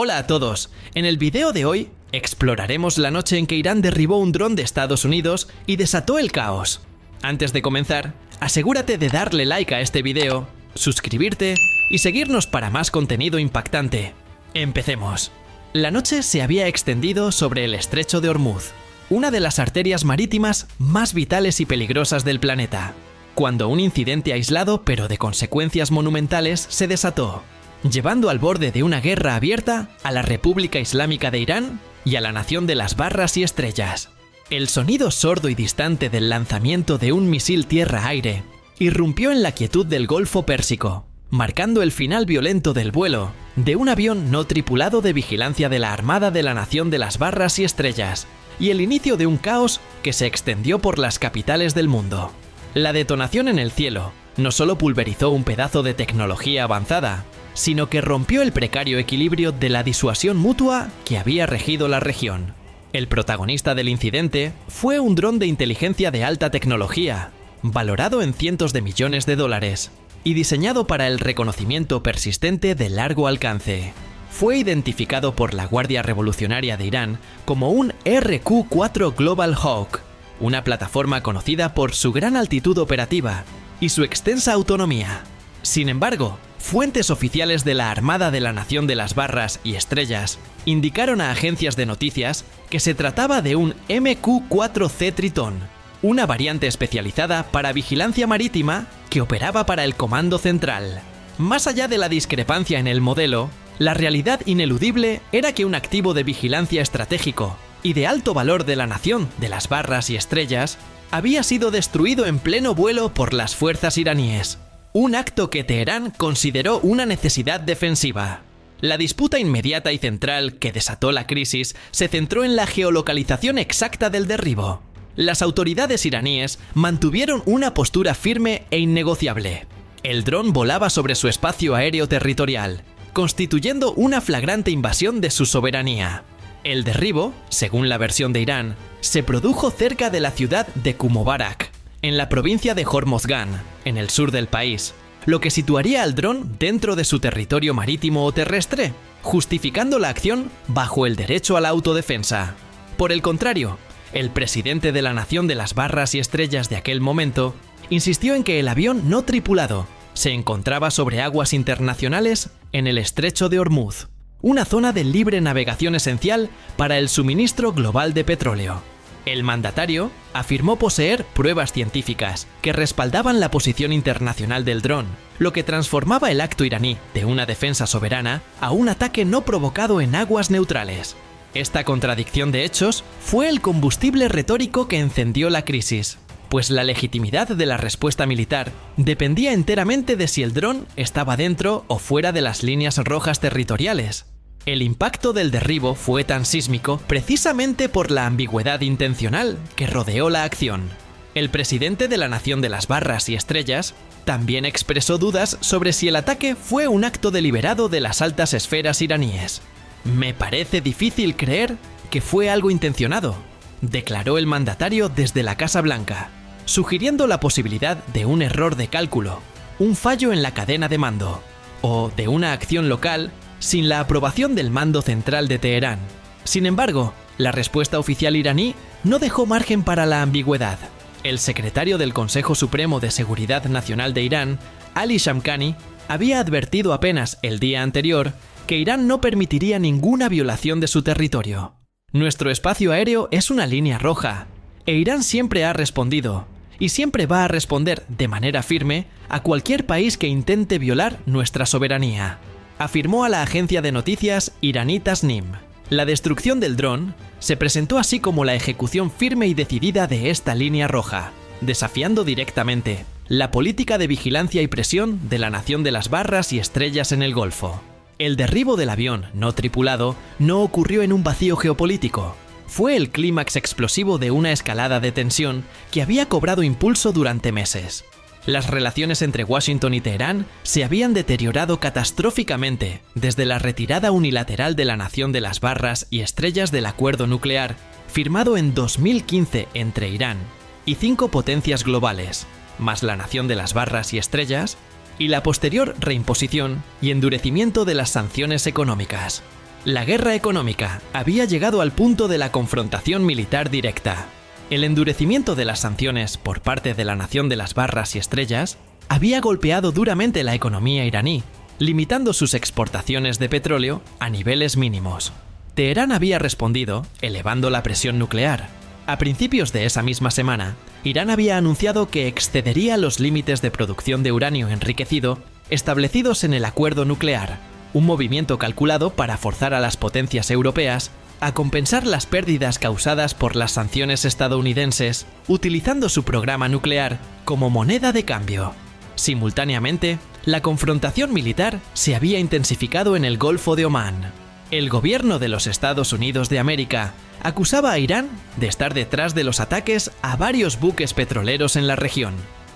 Hola a todos, en el video de hoy exploraremos la noche en que Irán derribó un dron de Estados Unidos y desató el caos. Antes de comenzar, asegúrate de darle like a este video, suscribirte y seguirnos para más contenido impactante. Empecemos. La noche se había extendido sobre el estrecho de Hormuz, una de las arterias marítimas más vitales y peligrosas del planeta, cuando un incidente aislado pero de consecuencias monumentales se desató, llevando al borde de una guerra abierta a la República Islámica de Irán y a la nación de las barras y estrellas. El sonido sordo y distante del lanzamiento de un misil tierra-aire irrumpió en la quietud del Golfo Pérsico, marcando el final violento del vuelo de un avión no tripulado de vigilancia de la Armada de la Nación de las Barras y Estrellas, y el inicio de un caos que se extendió por las capitales del mundo. La detonación en el cielo no solo pulverizó un pedazo de tecnología avanzada, sino que rompió el precario equilibrio de la disuasión mutua que había regido la región. El protagonista del incidente fue un dron de inteligencia de alta tecnología, valorado en cientos de millones de dólares, y diseñado para el reconocimiento persistente de largo alcance. Fue identificado por la Guardia Revolucionaria de Irán como un RQ-4 Global Hawk, una plataforma conocida por su gran altitud operativa y su extensa autonomía. Sin embargo, fuentes oficiales de la Armada de la Nación de las Barras y Estrellas indicaron a agencias de noticias que se trataba de un MQ-4C Tritón, una variante especializada para vigilancia marítima que operaba para el Comando Central. Más allá de la discrepancia en el modelo, la realidad ineludible era que un activo de vigilancia estratégico y de alto valor de la Nación de las Barras y Estrellas había sido destruido en pleno vuelo por las fuerzas iraníes. Un acto que Teherán consideró una necesidad defensiva. La disputa inmediata y central que desató la crisis se centró en la geolocalización exacta del derribo. Las autoridades iraníes mantuvieron una postura firme e innegociable. El dron volaba sobre su espacio aéreo territorial, constituyendo una flagrante invasión de su soberanía. El derribo, según la versión de Irán, se produjo cerca de la ciudad de Kumobarak, en la provincia de Hormozgan, en el sur del país, lo que situaría al dron dentro de su territorio marítimo o terrestre, justificando la acción bajo el derecho a la autodefensa. Por el contrario, el presidente de la Nación de las Barras y Estrellas de aquel momento insistió en que el avión no tripulado se encontraba sobre aguas internacionales en el estrecho de Hormuz, una zona de libre navegación esencial para el suministro global de petróleo. El mandatario afirmó poseer pruebas científicas que respaldaban la posición internacional del dron, lo que transformaba el acto iraní de una defensa soberana a un ataque no provocado en aguas neutrales. Esta contradicción de hechos fue el combustible retórico que encendió la crisis, pues la legitimidad de la respuesta militar dependía enteramente de si el dron estaba dentro o fuera de las líneas rojas territoriales. El impacto del derribo fue tan sísmico precisamente por la ambigüedad intencional que rodeó la acción. El presidente de la Nación de las Barras y Estrellas también expresó dudas sobre si el ataque fue un acto deliberado de las altas esferas iraníes. «Me parece difícil creer que fue algo intencionado», declaró el mandatario desde la Casa Blanca, sugiriendo la posibilidad de un error de cálculo, un fallo en la cadena de mando, o de una acción local sin la aprobación del mando central de Teherán. Sin embargo, la respuesta oficial iraní no dejó margen para la ambigüedad. El secretario del Consejo Supremo de Seguridad Nacional de Irán, Ali Shamkhani, había advertido apenas el día anterior que Irán no permitiría ninguna violación de su territorio. «Nuestro espacio aéreo es una línea roja, e Irán siempre ha respondido, y siempre va a responder de manera firme a cualquier país que intente violar nuestra soberanía», afirmó a la agencia de noticias iraní Tasnim. La destrucción del dron se presentó así como la ejecución firme y decidida de esta línea roja, desafiando directamente la política de vigilancia y presión de la Nación de las Barras y Estrellas en el Golfo. El derribo del avión no tripulado no ocurrió en un vacío geopolítico. Fue el clímax explosivo de una escalada de tensión que había cobrado impulso durante meses. Las relaciones entre Washington y Teherán se habían deteriorado catastróficamente desde la retirada unilateral de la Nación de las Barras y Estrellas del acuerdo nuclear firmado en 2015 entre Irán y 5 potencias globales, más la Nación de las Barras y Estrellas, y la posterior reimposición y endurecimiento de las sanciones económicas. La guerra económica había llegado al punto de la confrontación militar directa. El endurecimiento de las sanciones por parte de la nación de las barras y estrellas había golpeado duramente la economía iraní, limitando sus exportaciones de petróleo a niveles mínimos. Teherán había respondido elevando la presión nuclear. A principios de esa misma semana, Irán había anunciado que excedería los límites de producción de uranio enriquecido establecidos en el acuerdo nuclear, un movimiento calculado para forzar a las potencias europeas a compensar las pérdidas causadas por las sanciones estadounidenses, utilizando su programa nuclear como moneda de cambio. Simultáneamente, la confrontación militar se había intensificado en el Golfo de Omán. El gobierno de los Estados Unidos de América acusaba a Irán de estar detrás de los ataques a varios buques petroleros en la región,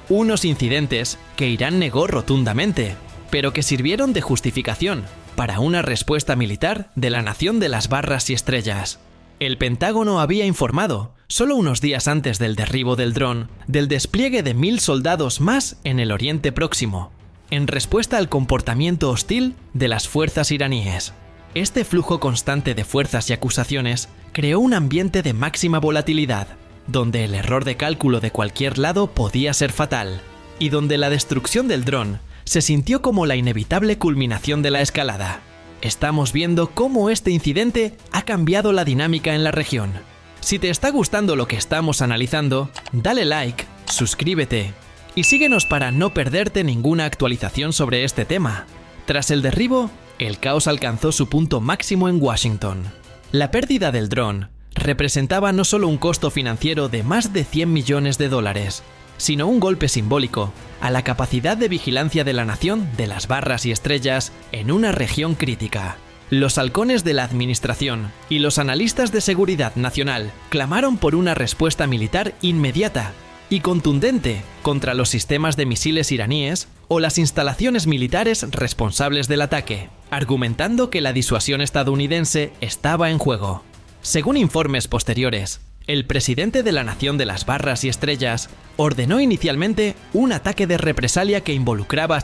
unos incidentes que Irán negó rotundamente, pero que sirvieron de justificación para una respuesta militar de la nación de las barras y estrellas. El Pentágono había informado, solo unos días antes del derribo del dron, del despliegue de 1000 soldados más en el Oriente Próximo, en respuesta al comportamiento hostil de las fuerzas iraníes. Este flujo constante de fuerzas y acusaciones creó un ambiente de máxima volatilidad, donde el error de cálculo de cualquier lado podía ser fatal, y donde la destrucción del dron se sintió como la inevitable culminación de la escalada. Estamos viendo cómo este incidente ha cambiado la dinámica en la región. Si te está gustando lo que estamos analizando, dale like, suscríbete y síguenos para no perderte ninguna actualización sobre este tema. Tras el derribo, el caos alcanzó su punto máximo en Washington. La pérdida del dron representaba no solo un costo financiero de más de 100 millones de dólares, sino un golpe simbólico a la capacidad de vigilancia de la nación de las barras y estrellas en una región crítica. Los halcones de la administración y los analistas de seguridad nacional clamaron por una respuesta militar inmediata y contundente contra los sistemas de misiles iraníes o las instalaciones militares responsables del ataque, argumentando que la disuasión estadounidense estaba en juego. Según informes posteriores, el presidente de la nación de las barras y estrellas ordenó inicialmente un ataque de represalia que involucraba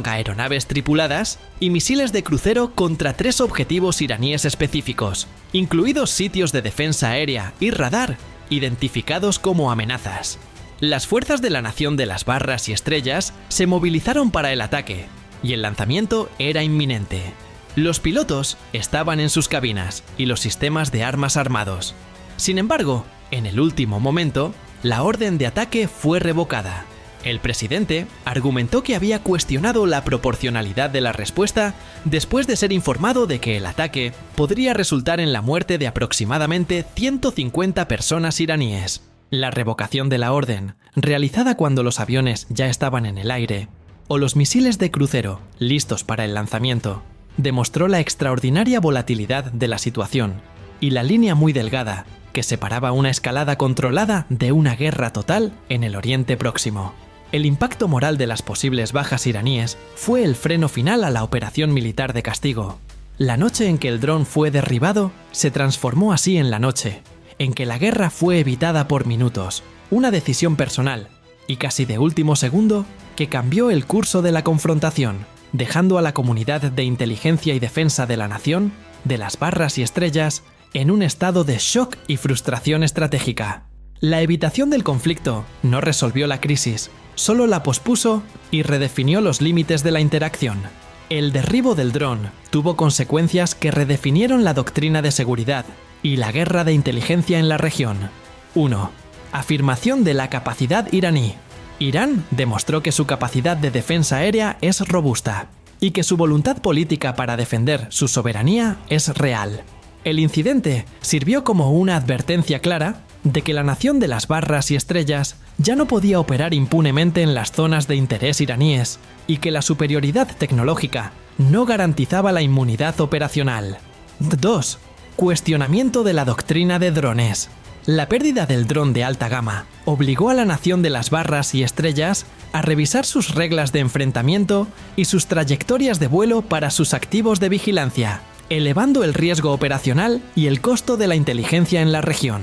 aeronaves tripuladas y misiles de crucero contra 3 objetivos iraníes específicos, incluidos sitios de defensa aérea y radar, identificados como amenazas. Las fuerzas de la nación de las barras y estrellas se movilizaron para el ataque, y el lanzamiento era inminente. Los pilotos estaban en sus cabinas y los sistemas de armas armados. Sin embargo, en el último momento, la orden de ataque fue revocada. El presidente argumentó que había cuestionado la proporcionalidad de la respuesta después de ser informado de que el ataque podría resultar en la muerte de aproximadamente 150 personas iraníes. La revocación de la orden, realizada cuando los aviones ya estaban en el aire, o los misiles de crucero listos para el lanzamiento, demostró la extraordinaria volatilidad de la situación y la línea muy delgada que separaba una escalada controlada de una guerra total en el Oriente Próximo. El impacto moral de las posibles bajas iraníes fue el freno final a la operación militar de castigo. La noche en que el dron fue derribado se transformó así en la noche en que la guerra fue evitada por minutos, una decisión personal y casi de último segundo que cambió el curso de la confrontación, dejando a la comunidad de inteligencia y defensa de la nación, de las barras y estrellas, en un estado de shock y frustración estratégica. La evitación del conflicto no resolvió la crisis, solo la pospuso y redefinió los límites de la interacción. El derribo del dron tuvo consecuencias que redefinieron la doctrina de seguridad y la guerra de inteligencia en la región. 1. Afirmación de la capacidad iraní. Irán demostró que su capacidad de defensa aérea es robusta y que su voluntad política para defender su soberanía es real. El incidente sirvió como una advertencia clara de que la nación de las barras y estrellas ya no podía operar impunemente en las zonas de interés iraníes y que la superioridad tecnológica no garantizaba la inmunidad operacional. 2. Cuestionamiento de la doctrina de drones. La pérdida del dron de alta gama obligó a la nación de las barras y estrellas a revisar sus reglas de enfrentamiento y sus trayectorias de vuelo para sus activos de vigilancia, elevando el riesgo operacional y el costo de la inteligencia en la región.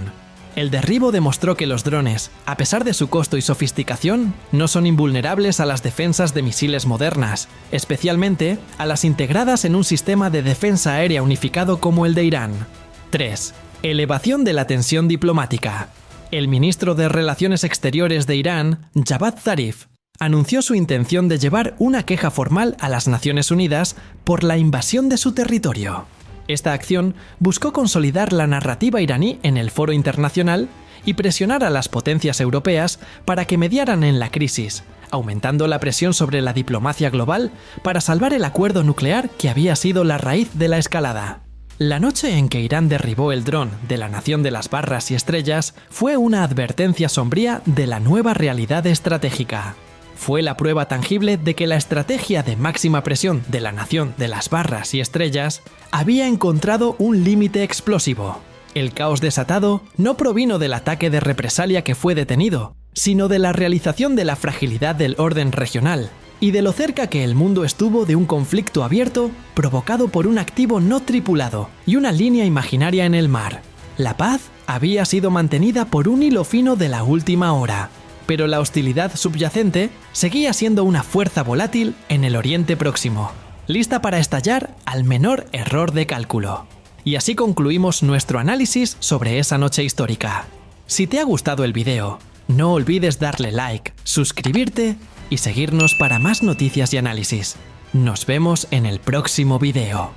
El derribo demostró que los drones, a pesar de su costo y sofisticación, no son invulnerables a las defensas de misiles modernas, especialmente a las integradas en un sistema de defensa aérea unificado como el de Irán. 3. Elevación de la tensión diplomática. El ministro de Relaciones Exteriores de Irán, Javad Zarif, anunció su intención de llevar una queja formal a las Naciones Unidas por la invasión de su territorio. Esta acción buscó consolidar la narrativa iraní en el foro internacional y presionar a las potencias europeas para que mediaran en la crisis, aumentando la presión sobre la diplomacia global para salvar el acuerdo nuclear que había sido la raíz de la escalada. La noche en que Irán derribó el dron de la nación de las barras y estrellas fue una advertencia sombría de la nueva realidad estratégica. Fue la prueba tangible de que la estrategia de máxima presión de la nación de las barras y estrellas había encontrado un límite explosivo. El caos desatado no provino del ataque de represalia que fue detenido, sino de la realización de la fragilidad del orden regional y de lo cerca que el mundo estuvo de un conflicto abierto provocado por un activo no tripulado y una línea imaginaria en el mar. La paz había sido mantenida por un hilo fino de la última hora, pero la hostilidad subyacente seguía siendo una fuerza volátil en el Oriente Próximo, lista para estallar al menor error de cálculo. Y así concluimos nuestro análisis sobre esa noche histórica. Si te ha gustado el video, no olvides darle like, suscribirte y seguirnos para más noticias y análisis. Nos vemos en el próximo video.